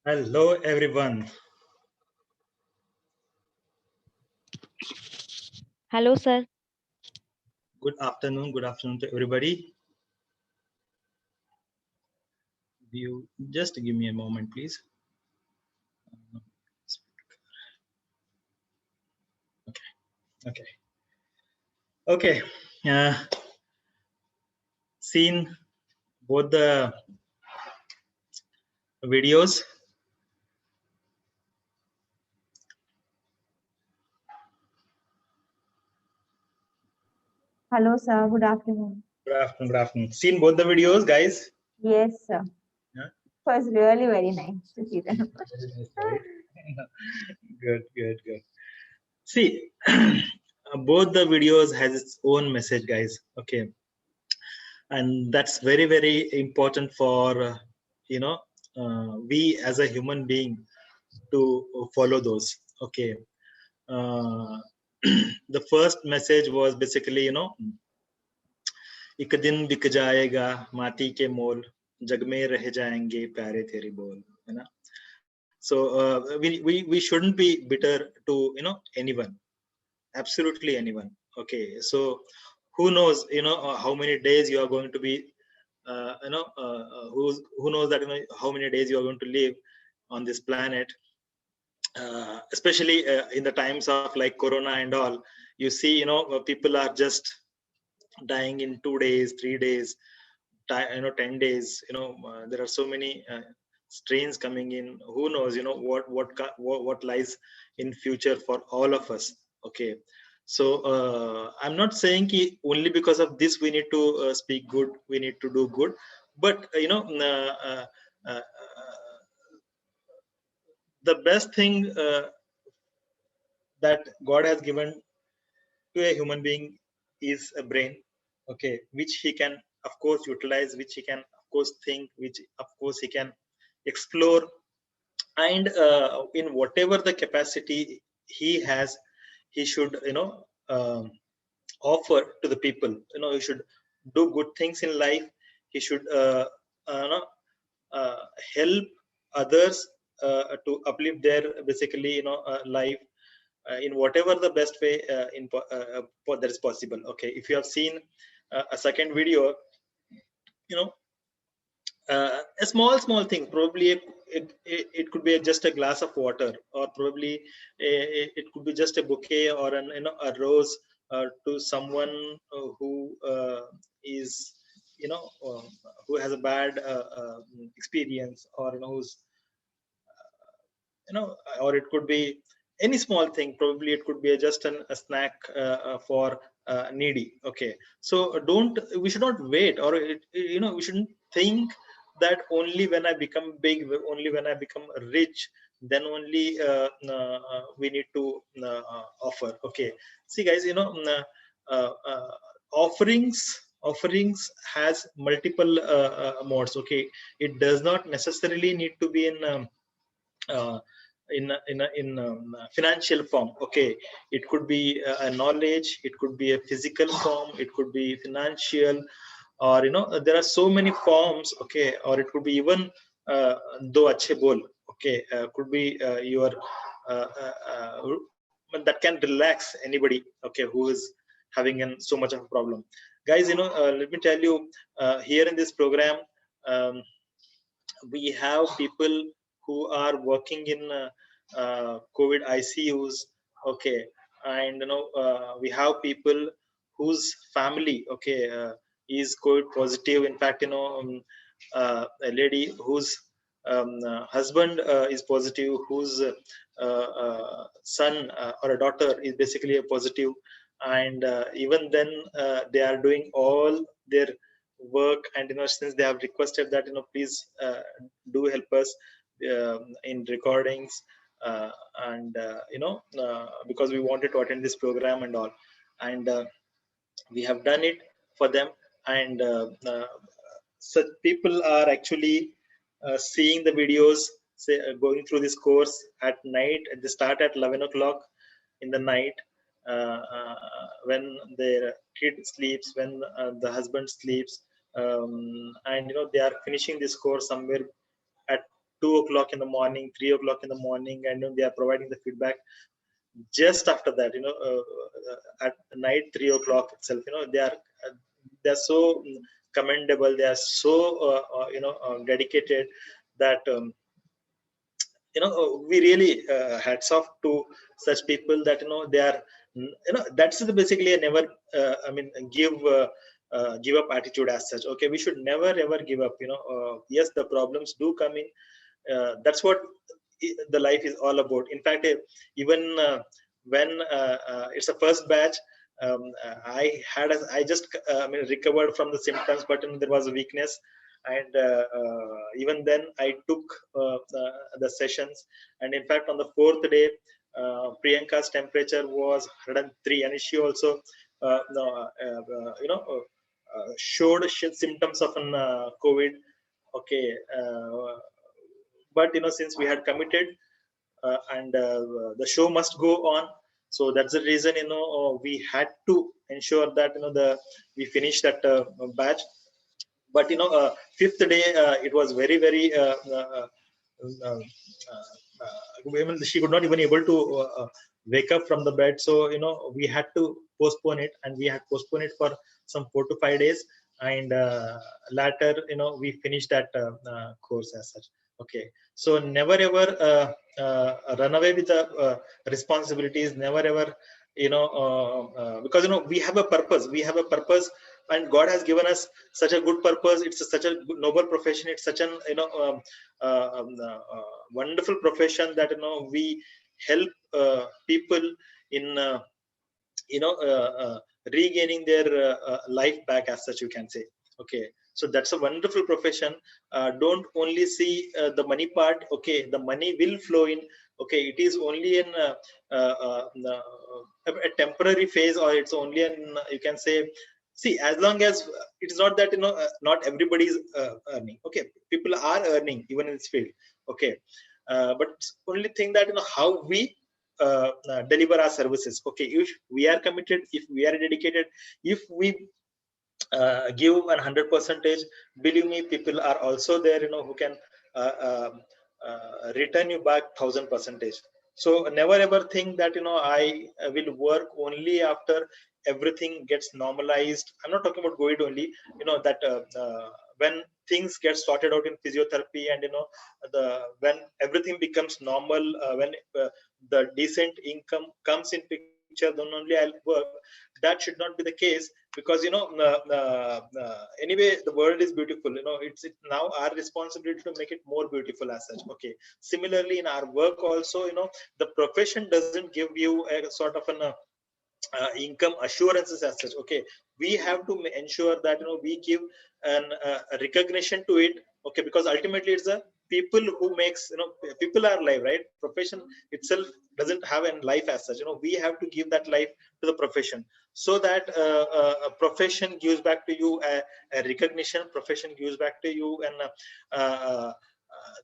Hello, everyone. Hello, sir. Good afternoon. Good afternoon to everybody. You just give me a moment, please. Okay. Okay. Okay. Seen both the videos. Hello, sir. Good afternoon. Good afternoon. Good afternoon. Seen both the videos, guys. Yes, sir. Yeah. It was really very nice to see them. Very nice, right? Good. Good. Good. See, both the videos has its own message, guys. Okay, and that's very very important for we as a human being to follow those. Okay. uh, the first message was basically, एक दिन बिक जाएगा माटी के मोल जग में रह जाएंगे प्यारे तेरे बोल, है ना. So we shouldn't be bitter to anyone, absolutely anyone. Okay, so who knows, how many days you are going to be, who knows that, how many days you are going to live on this planet. Especially in the times of like corona and all, you see, people are just dying in 2 days, 3 days, 10 days. There are so many strains coming in. Who knows, what lies in future for all of us. Okay, so I'm not saying only because of this we need to speak good, we need to do good, but the best thing that God has given to a human being is a brain. Okay, which he can of course utilize, which he can of course think, which of course he can explore, and in whatever the capacity he has, he should offer to the people. He should do good things in life. He should uh, help others to uplift their basically life in whatever the best way that is possible. Okay, if you have seen a second video, you know a small thing, probably it could be just a glass of water, or probably it could be just a bouquet or an a rose to someone who is you know uh, who has a bad experience, or who's or it could be any small thing. Probably it could be just a snack for needy. Okay, so don't we should not wait, or we shouldn't think that only when I become big, only when I become rich, then only we need to offer. Okay, see guys, offerings has multiple modes. Okay, it does not necessarily need to be uh, in financial form. Okay, it could be a knowledge, it could be a physical form, it could be financial, or there are so many forms. Okay, or it could be even do achhe bol. Okay, could be your uh, uh, uh, that can relax anybody, okay, who is having so much of a problem. Guys, let me tell you, here in this program, um, we have people who are working in COVID ICUs. Okay, and we have people whose family, okay, is COVID positive. In fact, a lady whose husband is positive, whose son or a daughter is basically a positive, and even then they are doing all their work. And since they have requested that, please do help us in recordings, and because we wanted to attend this program and all, and we have done it for them. And such people are actually seeing the videos, say, going through this course at night. They start at 11 o'clock in the night, when their kid sleeps, when the husband sleeps, and they are finishing this course somewhere at 2 o'clock in the morning, 3 o'clock in the morning, and they are providing the feedback. Just after that, at night 3 o'clock itself, they're so commendable. They are so dedicated that we really hats off to such people that they are that's the basically a never give up attitude as such. Okay, we should never ever give up. Yes, the problems do come in. That's what the life is all about. In fact, even when it's a first batch, I just recovered from the symptoms, but there was a weakness, and even then I took the sessions. And in fact, on the fourth day, Priyanka's temperature was 103, and she also no, showed symptoms of an COVID. Okay, but since we had committed, and the show must go on, so that's the reason we had to ensure that the we finish that batch. But fifth day, it was very very uh, she could not even able to wake up from the bed. So we had to postpone it, and we had postponed it for some 4 to 5 days. And later, we finished that course as such. Okay, so never ever run away with the responsibilities. Never ever, because we have a purpose. We have a purpose, and God has given us such a good purpose. It's such a noble profession. It's such an wonderful profession that we help people in regaining their life back, as such, you can say. Okay, so that's a wonderful profession. Don't only see the money part. Okay, the money will flow in. Okay, it is only in a temporary phase, or it's only in, you can say, see, as long as it's not that not everybody is earning. Okay, people are earning even in this field. Okay, but only thing that how we deliver our services. Okay, if we are committed, if we are dedicated, if we give 100 percentage, believe me, people are also there who can return you back 1000 percentage. So never ever think that I will work only after everything gets normalized. I'm not talking about COVID only. That when things get sorted out in physiotherapy, and the when everything becomes normal, when the decent income comes in picture, then only I'll work. That should not be the case, because anyway, the world is beautiful. It's now our responsibility to make it more beautiful as such. Okay, similarly in our work also, the profession doesn't give you a sort of an income assurances as such. Okay, we have to ensure that we give an recognition to it. Okay, because ultimately it's the people who makes, people are live, right? Profession itself doesn't have a life as such. We have to give that life to the profession, so that a profession gives back to you a recognition. Profession gives back to you, and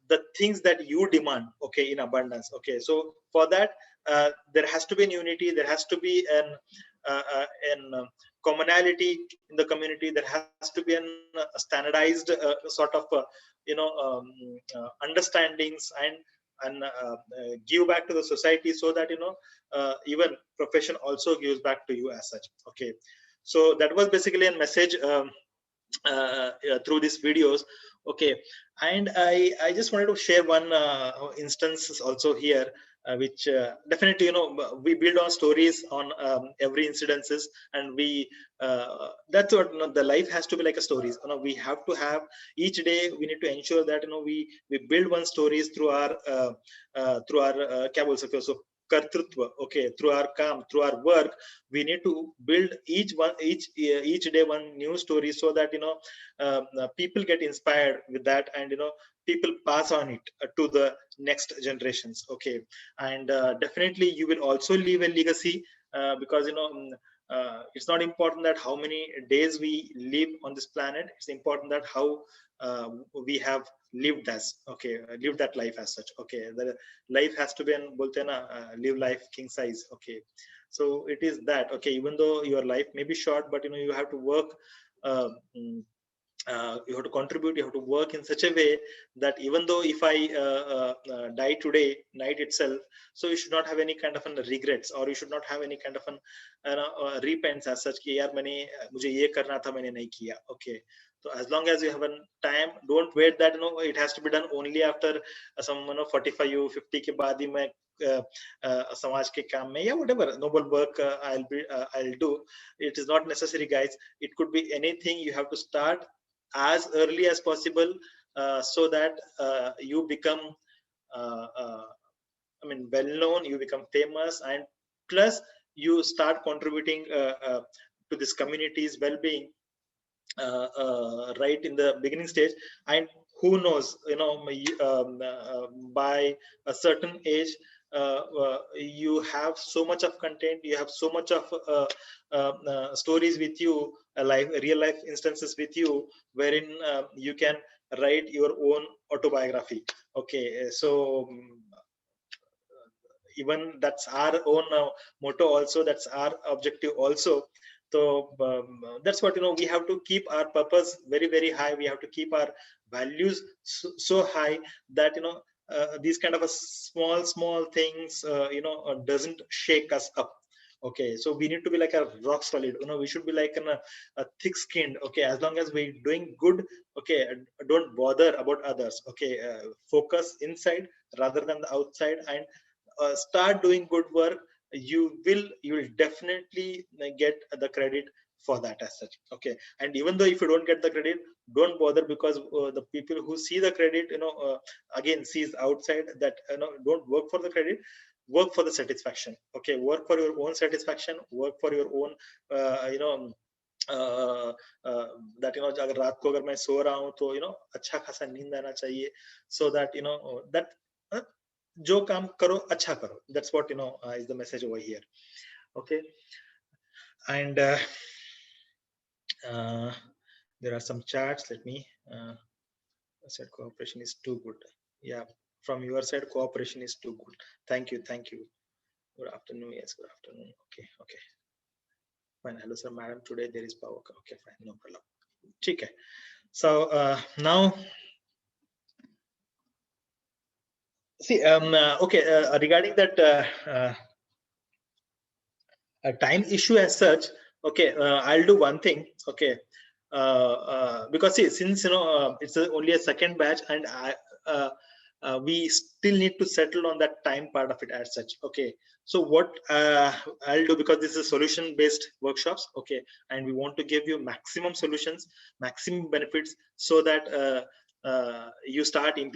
the things that you demand, okay, in abundance. Okay, so for that, there has to be an unity. There has to be an commonality in the community. There has to be an standardized sort of understandings, and give back to the society, so that even profession also gives back to you as such. Okay, so that was basically a message through these videos. Okay, and I just wanted to share one instance also here, which definitely we build on stories on every incidences, and we that's what the life has to be like a stories. We have to have each day. We need to ensure that we build one stories through our kya bol sakte ho? So kartrutva. Okay, through our काम, through our work, we need to build each day one new story, so that people get inspired with that, and people pass on it to the next generations. Okay, and definitely you will also leave a legacy, because it's not important that how many days we live on this planet. It's important that how we have lived as, okay, live that life as such. Okay, the life has to be an bolte na, live life king size. Okay, so it is that. Okay, even though your life may be short, but you have to work you have to contribute, you have to work in such a way that even though if I die today night itself, so you should not have any kind of an regrets, or you should not have any kind of an repents as such कि यार मैंने मुझे ये करना था मैंने नहीं किया. Okay, so as long as you have a time, don't wait that it has to be done only after some 45 you 50 के बाद ही मैं समाज के काम में या whatever noble work I'll do. It is not necessary, guys. It could be anything. You have to start as early as possible, so that you become well known, you become famous, and plus you start contributing to this community's well-being right in the beginning stage. And who knows, by a certain age, you have so much of content, you have so much of stories with you, real life instances with you, wherein you can write your own autobiography. Okay, so even that's our own motto also, that's our objective also. So that's what we have to keep our purpose very, very high. We have to keep our values so high that these kind of a small things doesn't shake us up. Okay, so we need to be like a rock solid. We should be like a thick skinned. Okay, as long as we're doing good. Okay, don't bother about others. Okay, focus inside rather than the outside, and start doing good work. You will definitely get the credit for that as such. Okay, and even though if you don't get the credit, don't bother, because the people who see the credit again sees outside that don't work for the credit, work for the satisfaction. Okay, work for your own satisfaction, work for your own that अगर रात को अगर मैं सो रहा हूँ तो अच्छा खासा नींद आना चाहिए, so that that जो काम करो अच्छा करो. That's what is the message over here. Okay, and there are some charts. Let me said cooperation is too good. Yeah, from your side cooperation is too good. Thank you. Good afternoon. Yes, good afternoon. Okay, fine. Hello sir, madam, today there is power. Okay, fine, no problem. Okay, so now see okay, regarding that a time issue as such. Okay, I'll do one thing. Okay, because see, since it's only a second batch, and we still need to settle on that time part of it as such. Okay, so what I'll do, because this is solution based workshops, okay, and we want to give you maximum solutions, maximum benefits, so that you start implementing